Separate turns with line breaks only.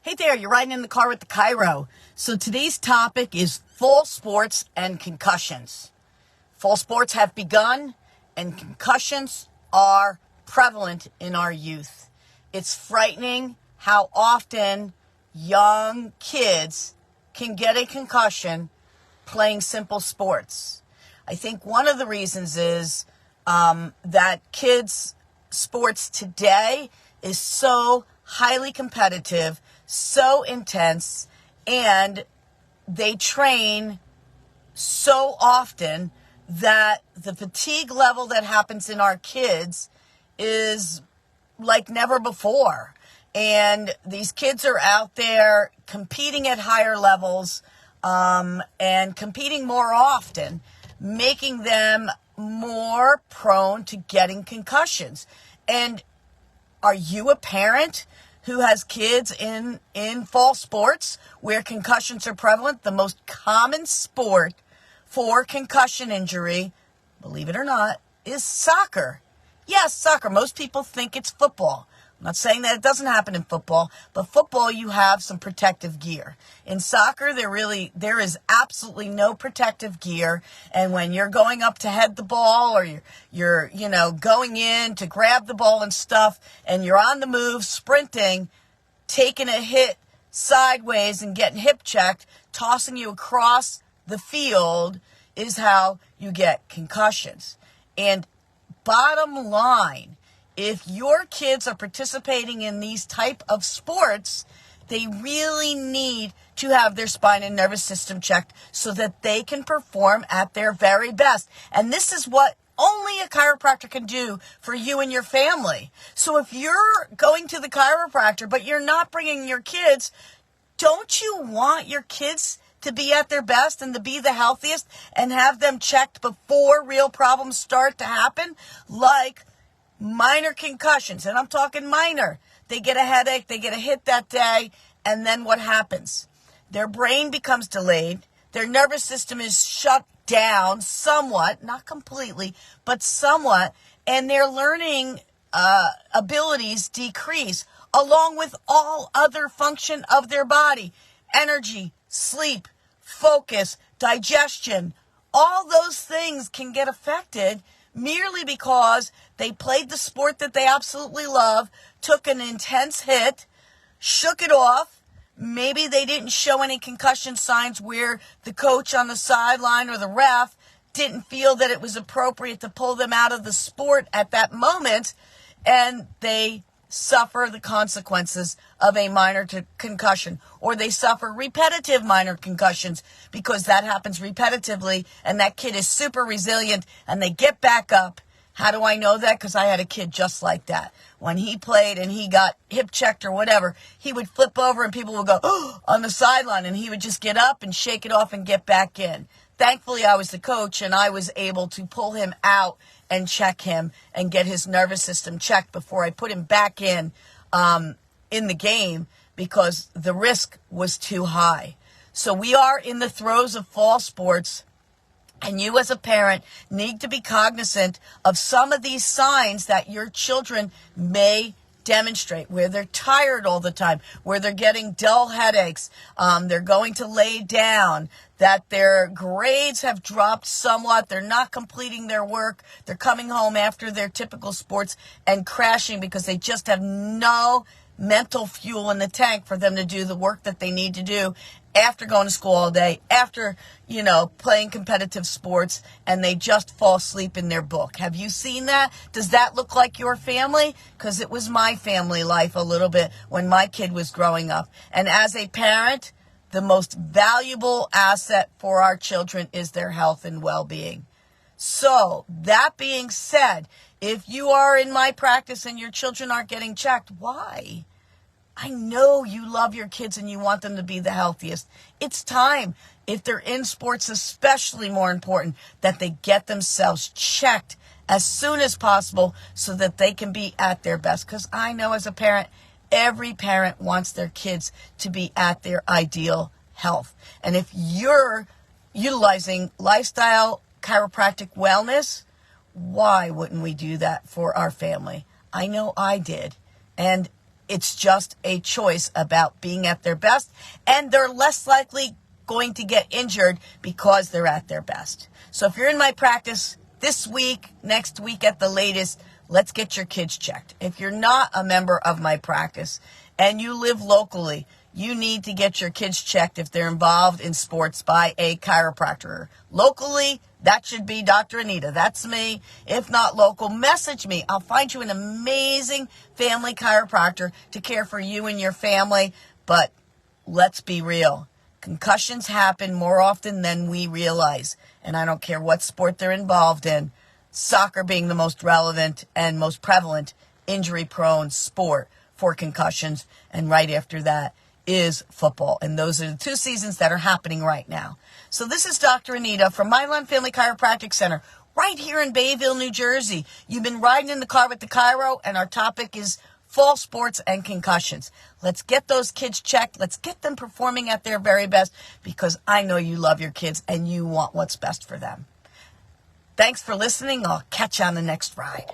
Hey there, you're riding in the car with the Cairo. So today's topic is fall sports and concussions. Fall sports have begun and concussions are prevalent in our youth. It's frightening how often young kids can get a concussion playing simple sports. I think one of the reasons is that kids' sports today is so highly competitive, so intense, and they train so often that the fatigue level that happens in our kids is like never before. And these kids are out there competing at higher levels and competing more often, making them more prone to getting concussions. And are you a parent who has kids in fall sports where concussions are prevalent? The most common sport for concussion injury, believe it or not, is soccer. Yes, soccer. Most people think it's football. I'm not saying that it doesn't happen in football, but football, you have some protective gear. In soccer, there is absolutely no protective gear. And when you're going up to head the ball or you're going in to grab the ball and stuff, and you're on the move, sprinting, taking a hit sideways and getting hip checked, tossing you across the field is how you get concussions. And bottom line, if your kids are participating in these type of sports, they really need to have their spine and nervous system checked so that they can perform at their very best. And this is what only a chiropractor can do for you and your family. So if you're going to the chiropractor, but you're not bringing your kids, don't you want your kids to be at their best and to be the healthiest and have them checked before real problems start to happen? Like minor concussions, and I'm talking minor. They get a headache, they get a hit that day, and then what happens? Their brain becomes delayed, their nervous system is shut down somewhat, not completely, but somewhat, and their learning abilities decrease, along with all other function of their body. Energy, sleep, focus, digestion, all those things can get affected merely because they played the sport that they absolutely love, took an intense hit, shook it off. Maybe they didn't show any concussion signs where the coach on the sideline or the ref didn't feel that it was appropriate to pull them out of the sport at that moment, and they suffer the consequences of a minor concussion, or they suffer repetitive minor concussions because that happens repetitively and that kid is super resilient and they get back up. How do I know that? Because I had a kid just like that. When he played and he got hip checked or whatever, he would flip over and people would go, oh, on the sideline, and he would just get up and shake it off and get back in. Thankfully, I was the coach and I was able to pull him out and check him and get his nervous system checked before I put him back in the game because the risk was too high. So we are in the throes of fall sports, and you as a parent need to be cognizant of some of these signs that your children may demonstrate, where they're tired all the time, where they're getting dull headaches, they're going to lay down, that their grades have dropped somewhat, they're not completing their work, they're coming home after their typical sports and crashing because they just have no mental fuel in the tank for them to do the work that they need to do after going to school all day, after, playing competitive sports, and they just fall asleep in their book. Have you seen that? Does that look like your family? Because it was my family life a little bit when my kid was growing up. And as a parent, the most valuable asset for our children is their health and well-being. So, that being said, if you are in my practice and your children aren't getting checked, why? I know you love your kids and you want them to be the healthiest. It's time, if they're in sports, especially more important, that they get themselves checked as soon as possible so that they can be at their best. Because I know as a parent, every parent wants their kids to be at their ideal health. And if you're utilizing lifestyle chiropractic wellness, why wouldn't we do that for our family? I know I did. And It's just a choice about being at their best, and they're less likely going to get injured because they're at their best. So if you're in my practice this week, next week at the latest, let's get your kids checked. If you're not a member of my practice and you live locally, you need to get your kids checked if they're involved in sports by a chiropractor. Locally, that should be Dr. Anita. That's me. If not local, message me. I'll find you an amazing family chiropractor to care for you and your family. But let's be real. Concussions happen more often than we realize. And I don't care what sport they're involved in. Soccer being the most relevant and most prevalent injury-prone sport for concussions. And right after that is football. And those are the two seasons that are happening right now. So this is Dr. Anita from Mylan Family Chiropractic Center right here in Bayville, New Jersey. You've been riding in the car with the chiro, and our topic is fall sports and concussions. Let's get those kids checked. Let's get them performing at their very best, because I know you love your kids and you want what's best for them. Thanks for listening. I'll catch you on the next ride.